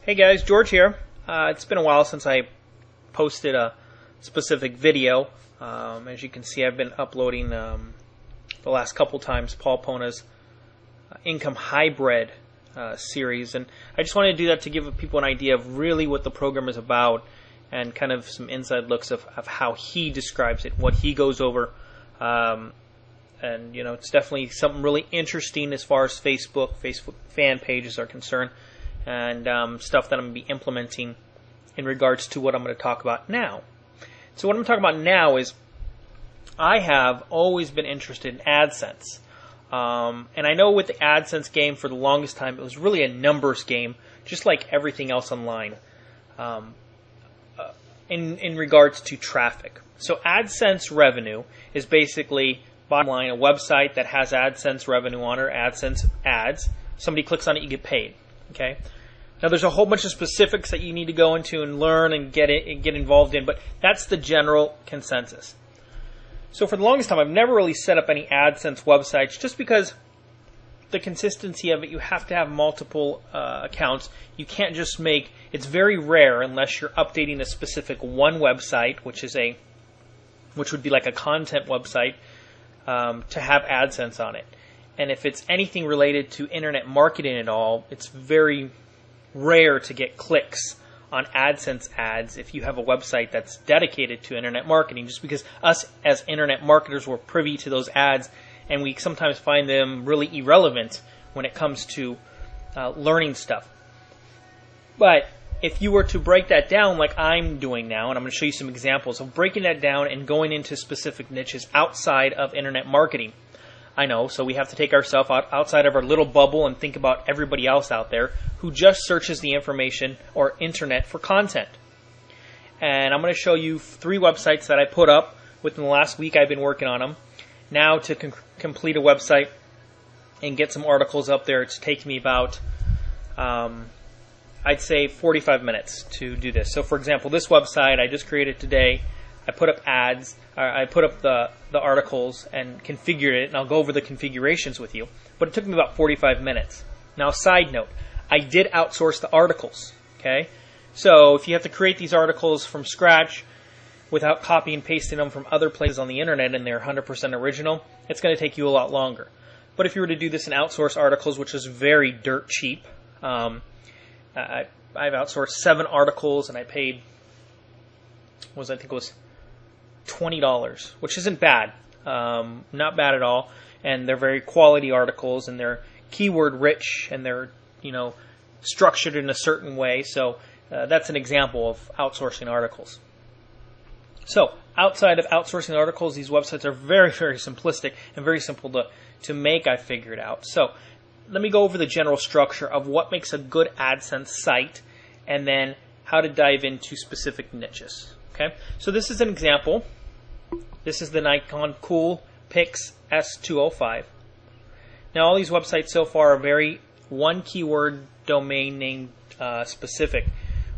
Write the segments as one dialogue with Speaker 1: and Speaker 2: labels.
Speaker 1: Hey guys, George here. It's been a while since I posted a specific video. As you can see, I've been uploading the last couple times Paul Pona's income hybrid series, and I just wanted to do that to give people an idea of really what the program is about and kind of some inside looks of how he describes it, what he goes over. And you know, it's definitely something really interesting as far as Facebook fan pages are concerned, and stuff that I'm going to be implementing in regards to what I'm going to talk about now. So what I'm talking about now is I have always been interested in Adsense. And I know with the Adsense game for the longest time, it was really a numbers game, just like everything else online, in regards to traffic. So Adsense revenue is basically, bottom line, a website that has Adsense revenue on it, Adsense ads. Somebody clicks on it, you get paid. Okay. Now there's a whole bunch of specifics that you need to go into and learn and get involved in, but that's the general consensus. So for the longest time, I've never really set up any Adsense websites just because the consistency of it, you have to have multiple accounts. You can't just it's very rare unless you're updating a specific one website, which would be like a content website, to have Adsense on it. And if it's anything related to internet marketing at all, it's very rare to get clicks on Adsense ads if you have a website that's dedicated to internet marketing, just because us as internet marketers, we're privy to those ads, and we sometimes find them really irrelevant when it comes to learning stuff. But if you were to break that down like I'm doing now, and I'm going to show you some examples of breaking that down and going into specific niches outside of internet marketing. I know, so we have to take ourselves outside of our little bubble and think about everybody else out there who just searches the information or internet for content. And I'm going to show you 3 websites that I put up within the last week. I've been working on them. Now to complete a website and get some articles up there, it's taken me about, I'd say 45 minutes to do this. So for example, this website I just created today, I put up ads, I put up the articles and configured it, and I'll go over the configurations with you. But it took me about 45 minutes. Now, side note, I did outsource the articles. Okay, so if you have to create these articles from scratch without copy and pasting them from other places on the internet and they're 100% original, it's going to take you a lot longer. But if you were to do this in outsource articles, which is very dirt cheap, I've outsourced 7 articles and I paid, I think it was $20, which isn't bad, not bad at all, and they're very quality articles, and they're keyword rich, and they're structured in a certain way. So that's an example of outsourcing articles. So outside of outsourcing articles, these websites are very, very simplistic and very simple to make. I figured out. So let me go over the general structure of what makes a good AdSense site, and then how to dive into specific niches. Okay, so this is an example. This is the Nikon Coolpix S205. Now, all these websites so far are very one keyword domain name specific,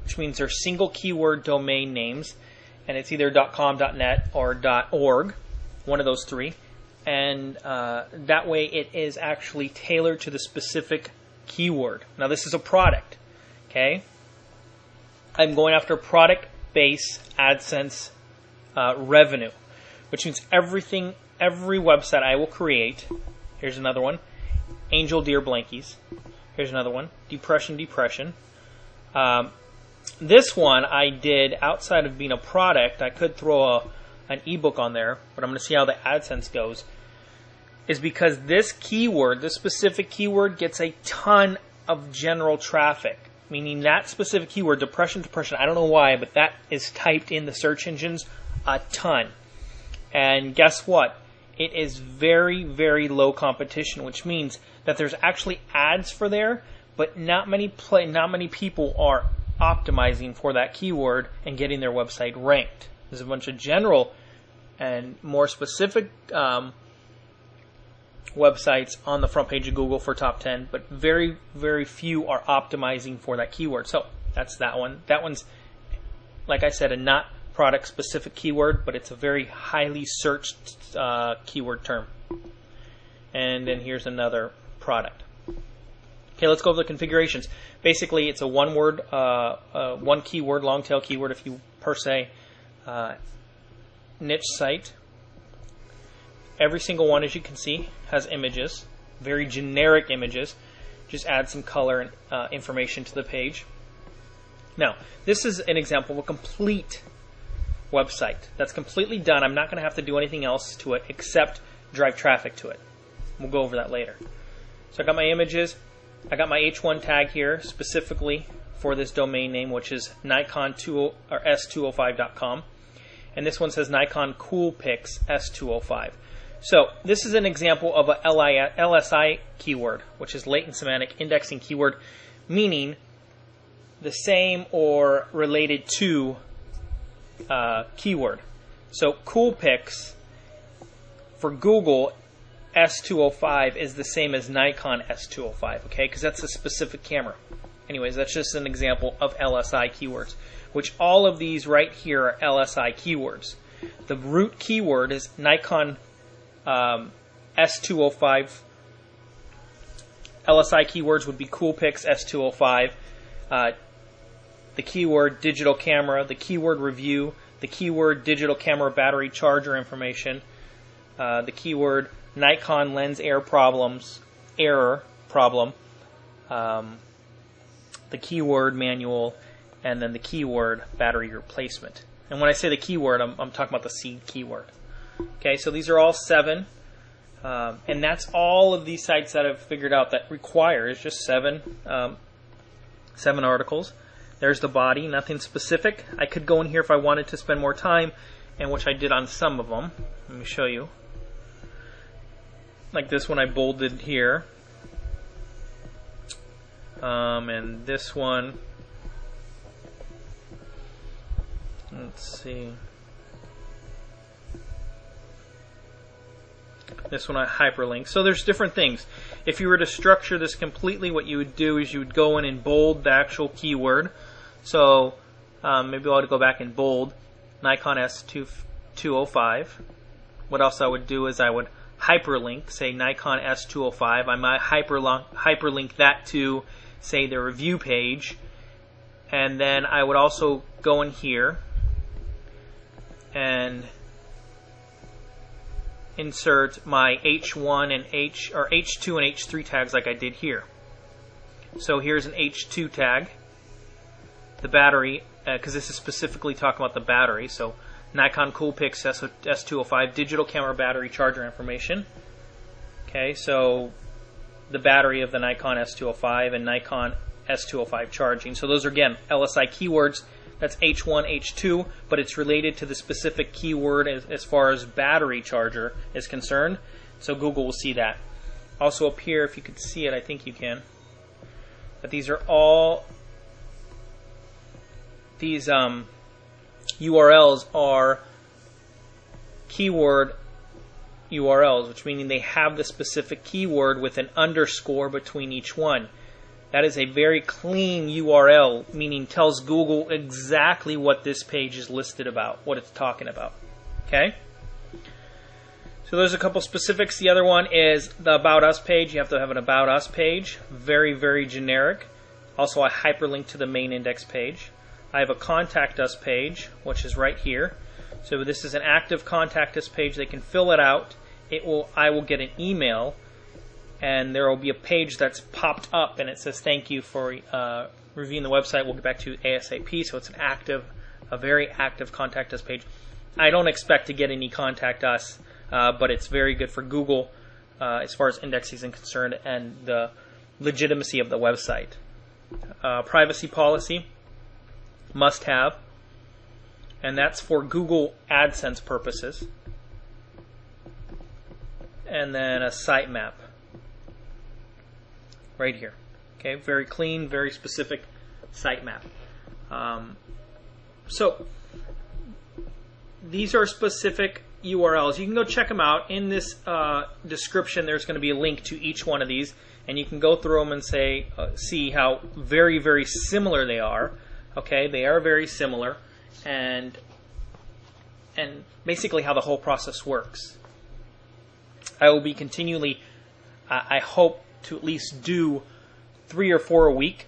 Speaker 1: which means they're single keyword domain names, and it's either .com, .net, or .org, one of those 3. And that way it is actually tailored to the specific keyword. Now, this is a product. Okay, I'm going after product-based AdSense revenue, which means every website I will create. Here's another one, Angel Deer Blankies. Here's another one, Depression. This one I did outside of being a product. I could throw an ebook on there, but I'm going to see how the AdSense goes. Is because this keyword, this specific keyword, gets a ton of general traffic. Meaning that specific keyword, depression, I don't know why, but that is typed in the search engines a ton. And guess what? It is very, very low competition, which means that there's actually ads for there, but not many people are optimizing for that keyword and getting their website ranked. There's a bunch of general and more specific websites on the front page of Google for top 10, but very, very few are optimizing for that keyword. So that's that one. That one's, like I said, a not product specific keyword, but it's a very highly searched keyword term. And then here's another product. Okay, let's go over the configurations. Basically, it's a one-word, one keyword, long-tail keyword, if you per se, niche site. Every single one, as you can see, has images, very generic images. Just add some color and information to the page. Now, this is an example of a complete website that's completely done. I'm not going to have to do anything else to it except drive traffic to it. We'll go over that later. So I got my images. I got my H1 tag here specifically for this domain name, which is Nikon S205.com. And this one says Nikon Coolpix S205. So this is an example of a LSI keyword, which is latent semantic indexing keyword, meaning the same or related to keyword. So Coolpix for Google S205 is the same as Nikon S205, okay? Because that's a specific camera. Anyways, that's just an example of LSI keywords, which all of these right here are LSI keywords. The root keyword is Nikon S205. LSI keywords would be Coolpix S205. The keyword digital camera, the keyword review, the keyword digital camera battery charger information, the keyword Nikon lens error problem, the keyword manual, and then the keyword battery replacement. And when I say the keyword, I'm talking about the seed keyword. Okay, so these are all 7, and that's all of these sites that I've figured out that requires just 7 articles. There's the body, nothing specific. I could go in here if I wanted to spend more time, and which I did on some of them. Let me show you. Like this one I bolded here. And this one, let's see. This one I hyperlink. So there's different things. If you were to structure this completely, what you would do is you would go in and bold the actual keyword. So maybe I'll go back and bold Nikon S205. What else I would do is I would hyperlink, say Nikon S205. I might hyperlink that to, say, the review page. And then I would also go in here and insert my H1 and H2 and H3 tags like I did here. So here's an H2 tag, the battery, because this is specifically talking about the battery. So Nikon Coolpix S205 digital camera battery charger information. Okay, so the battery of the Nikon S205 and Nikon S205 charging. So those are, again, LSI keywords. That's H1, H2, but it's related to the specific keyword as far as battery charger is concerned. So Google will see that. Also up here, if you could see it, I think you can. But these are all, these URLs are keyword URLs, which meaning they have the specific keyword with an underscore between each one. That is a very clean URL, meaning tells Google exactly what this page is listed about, what it's talking about. Okay? So there's a couple specifics. The other one is the About Us page. You have to have an About Us page. Very, very generic. Also, I hyperlink to the main index page. I have a Contact Us page, which is right here. So this is an active Contact Us page. They can fill it out. I will get an email, and there will be a page that's popped up, and it says, "Thank you for reviewing the website. We'll get back to you ASAP." So it's an active, a very active Contact Us page. I don't expect to get any Contact Us, but it's very good for Google as far as indexing is concerned and the legitimacy of the website. Privacy policy, must have, and that's for Google AdSense purposes. And then a sitemap right here. Okay, very clean, very specific sitemap. So these are specific URLs. You can go check them out. In this description, there's going to be a link to each one of these, and you can go through them and say, see how very, very similar they are. Okay, they are very similar, and basically how the whole process works. I will be continually, I hope to at least do 3 or 4 a week,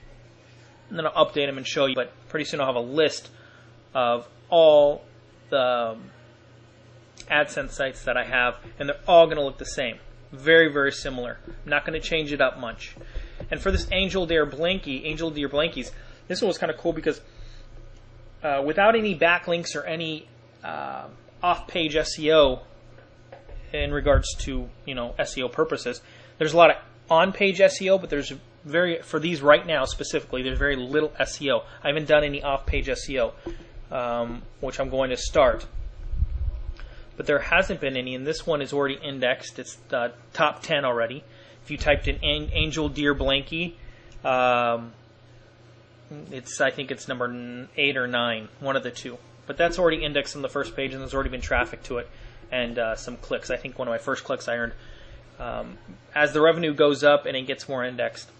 Speaker 1: and then I'll update them and show you. But pretty soon I'll have a list of all the AdSense sites that I have, and they're all going to look the same. Very, very similar. I'm not going to change it up much. And for this Angel Deer Blankies, this one was kind of cool because without any backlinks or any off-page SEO in regards to SEO purposes, there's a lot of on-page SEO, but there's for these right now specifically, there's very little SEO. I haven't done any off-page SEO, which I'm going to start. But there hasn't been any, and this one is already indexed. It's top 10 already. If you typed in Angel Deer Blankie, I think it's number 8 or 9, one of the two. But that's already indexed on the first page, and there's already been traffic to it and some clicks. I think one of my first clicks I earned. As the revenue goes up and it gets more indexed,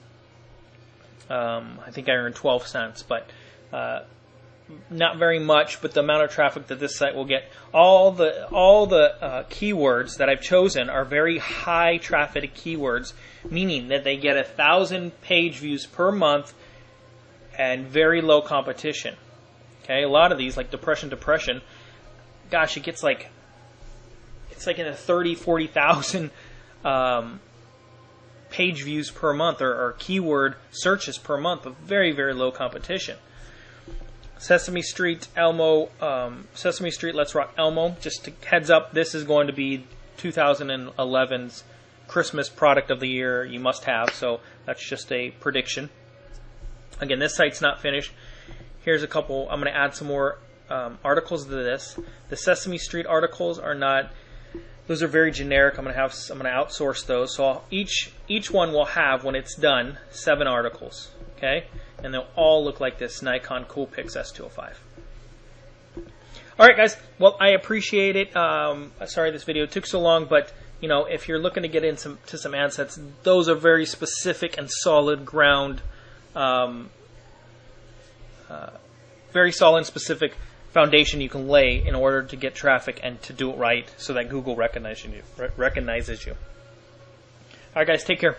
Speaker 1: I think I earned 12 cents, but not very much. But the amount of traffic that this site will get, all the keywords that I've chosen are very high traffic keywords, meaning that they get 1,000 page views per month and very low competition. Okay, a lot of these, like depression, gosh, it gets it's like in the 40,000 page views per month, or keyword searches per month, of very, very low competition. Sesame Street, Let's Rock Elmo. Just heads up, this is going to be 2011's Christmas product of the year. You must have, so that's just a prediction. Again, this site's not finished. Here's a couple. I'm going to add some more articles to this. The Sesame Street articles are not. Those are very generic. I'm going to outsource those. So each one will have, when it's done, 7 articles. Okay, and they'll all look like this Nikon Coolpix S205. All right, guys. Well, I appreciate it. Sorry this video took so long, but if you're looking to get into some ad sets, those are very specific and solid ground. Very solid and specific foundation you can lay in order to get traffic and to do it right, so that Google recognizes you. All right, guys, take care.